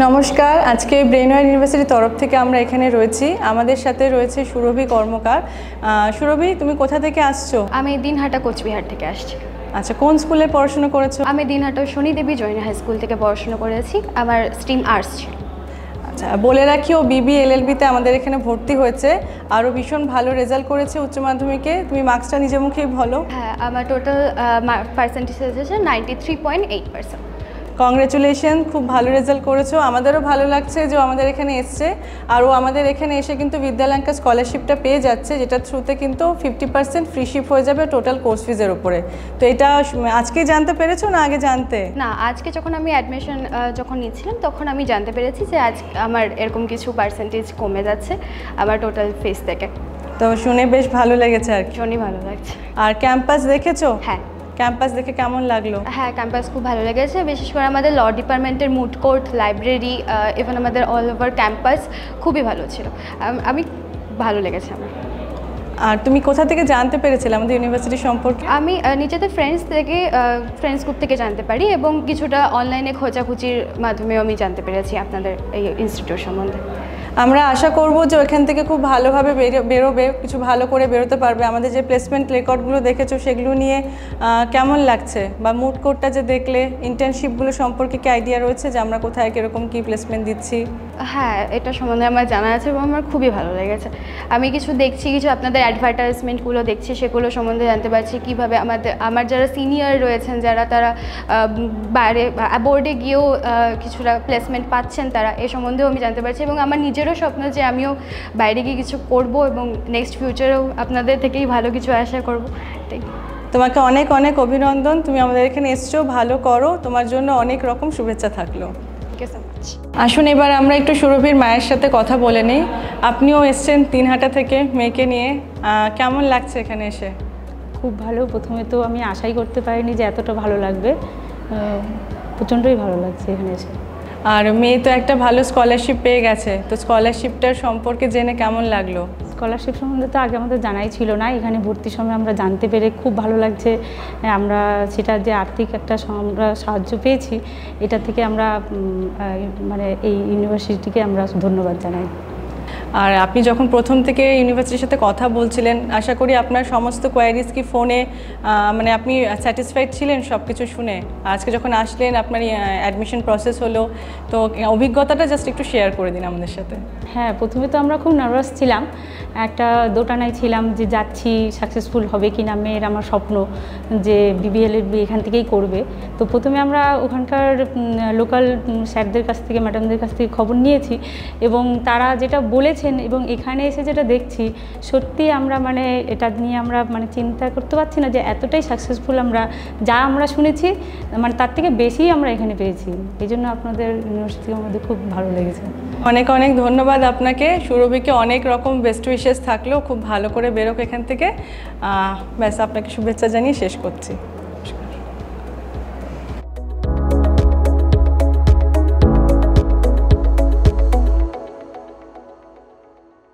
নমস্কার, আজকে ব্রেনওয়্যার ইউনিভার্সিটির তরফ থেকে আমরা এখানে রয়েছি। আমাদের সাথে রয়েছে সুরভি কর্মকার। সুরভি, তুমি কোথা থেকে আসছো? আমি দিনহাটা কোচবিহার থেকে আসছি। আচ্ছা, কোন স্কুলে পড়াশোনা করেছো? আমি দিনহাটা শনিদেবী জৈন হাই স্কুল থেকে পড়াশোনা করেছি। আমার স্ট্রিম আর্টস ছিল। আচ্ছা, বলে রাখি ও বিবি এলএলবিতে আমাদের এখানে ভর্তি হয়েছে। আরও ভীষণ ভালো রেজাল্ট করেছে উচ্চ মাধ্যমিকে। তুমি মার্কসটা নিজে মুখেই বলো। হ্যাঁ, আমার টোটাল পার্সেন্টেজ এসেছে 93.8%। কংগ্রেচুলেশন, খুব ভালো রেজাল্ট করেছো। আমাদেরও ভালো লাগছে যে আমাদের এখানে এসছে। আর ও আমাদের এখানে এসে কিন্তু বিদ্যালঙ্কা স্কলারশিপটা পেয়ে যাচ্ছে, যেটার থ্রুতে কিন্তু 50% ফ্রি শিপ হয়ে যাবে টোটাল কোর্স ফিজের উপরে। তো এটা আজকেই জানতে পেরেছো না আগে জানতে? না, আজকে যখন আমি অ্যাডমিশন যখন নিচ্ছিলাম তখন আমি জানতে পেরেছি যে আজ আমার এরকম কিছু পার্সেন্টেজ কমে যাচ্ছে আমার টোটাল ফিস থেকে। তো শুনে বেশ ভালো লেগেছে আর কি। ভীষণই ভালো লাগছে। আর ক্যাম্পাস দেখেছো? হ্যাঁ, ক্যাম্পাস দেখে কেমন লাগলো? হ্যাঁ, ক্যাম্পাস খুব ভালো লেগেছে। বিশেষ করে আমাদের ল ডিপার্টমেন্টের মুড কোর্ট, লাইব্রেরি, ইভেন আমাদের অল ওভার ক্যাম্পাস খুবই ভালো ছিল। আমি ভালো লেগেছে আমার। আর তুমি কোথা থেকে জানতে পেরেছিলে আমাদের ইউনিভার্সিটি সম্পর্কে? আমি নিজেদের ফ্রেন্ডস গ্রুপ থেকে জানতে পারি এবং কিছুটা অনলাইনে খোঁজাখুঁজির মাধ্যমেও আমি জানতে পেরেছি আপনাদের এই ইনস্টিটিউট সম্বন্ধে। আমরা আশা করব যে ওখান থেকে খুব ভালোভাবে বেরোবে, কিছু ভালো করে বেরোতে পারবে। আমাদের যে প্লেসমেন্ট রেকর্ডগুলো দেখেছো সেগুলো নিয়ে কেমন লাগছে, বা মুড কোর্টটা যে দেখলে, ইন্টার্নশিপগুলো সম্পর্কে কি আইডিয়া রয়েছে যে আমরা কোথায় কীরকম কী প্লেসমেন্ট দিচ্ছি? হ্যাঁ, এটা সম্বন্ধে আমার জানা আছে এবং আমার খুবই ভালো লেগেছে। আমি কিছু দেখছি, কিছু আপনাদের অ্যাডভার্টাইজমেন্টগুলো দেখছি, সেগুলো সম্বন্ধে জানতে পারছি কীভাবে আমার যারা সিনিয়র রয়েছেন, যারা তারা বাইরে বোর্ডে গিয়েও কিছুটা প্লেসমেন্ট পাচ্ছেন, তারা এ সম্বন্ধেও আমি জানতে পারছি। এবং আমার নিজেরও স্বপ্ন যে আমিও বাইরে গিয়ে কিছু করব এবং নেক্সট ফিউচারেও আপনাদের থেকেই ভালো কিছু আশা করব। এটাই। তোমাকে অনেক অনেক অভিনন্দন, তুমি আমাদের এখানে এসছো, ভালো করো, তোমার জন্য অনেক রকম শুভেচ্ছা থাকলো। আসুন এবার আমরা একটু সুরভির মায়ের সাথে কথা বলে নিই। আপনিও এসছেন দিনহাটা থেকে মেয়েকে নিয়ে, কেমন লাগছে এখানে এসে? খুব ভালো। প্রথমে তো আমি আশাই করতে পারিনি যে এতটা ভালো লাগবে। প্রচণ্ডই ভালো লাগছে এখানে এসে। আর মেয়ে তো একটা ভালো স্কলারশিপ পেয়ে গেছে, তো স্কলারশিপটার সম্পর্কে জেনে কেমন লাগলো? স্কলারশিপ সম্বন্ধে তো আগে আমাদের জানাই ছিল না, এখানে ভর্তির সময় আমরা জানতে পেরে খুব ভালো লাগছে। আমরা সেটা যে আর্থিক একটা আমরা সাহায্য পেয়েছি, এটা থেকে আমরা মানে এই ইউনিভার্সিটিকে আমরা ধন্যবাদ জানাই। আর আপনি যখন প্রথম থেকে ইউনিভার্সিটির সাথে কথা বলছিলেন, আশা করি আপনার সমস্ত কোয়ারিজ কি ফোনে মানে আপনি স্যাটিসফাইড ছিলেন সব কিছু শুনে? আজকে যখন আসলেন, আপনার অ্যাডমিশন প্রসেস হলো, তো অভিজ্ঞতাটা জাস্ট একটু শেয়ার করে দিন আমাদের সাথে। হ্যাঁ, প্রথমে তো আমরা খুব নার্ভাস ছিলাম, একটা দোটানায় ছিলাম যে যাচ্ছি সাকসেসফুল হবে কি না। মেয়ের আমার স্বপ্ন যে বিবিএলএলবি এখান থেকেই করবে। তো প্রথমে আমরা ওখানকার লোকাল স্যারদের কাছ থেকে, ম্যাডামদের কাছ থেকে খবর নিয়েছি এবং তারা যেটা বলেছেন এবং এখানে এসে যেটা দেখছি, সত্যি আমরা মানে এটা নিয়ে আমরা মানে চিন্তা করতে পারছি না যে এতটাই সাকসেসফুল আমরা আমরা শুনেছি, মানে তার থেকে বেশি আমরা এখানে পেয়েছি। এই জন্য আপনাদের ইউনিভার্সিটি আমাদের খুব ভালো লেগেছে। অনেক অনেক ধন্যবাদ আপনাকে। সুরভিকে অনেক রকম বেস্ট উইশেস থাকলেও খুব ভালো করে বেরোক এখান থেকে। ব্যাস, আপনাকে শুভেচ্ছা জানিয়ে শেষ করছি।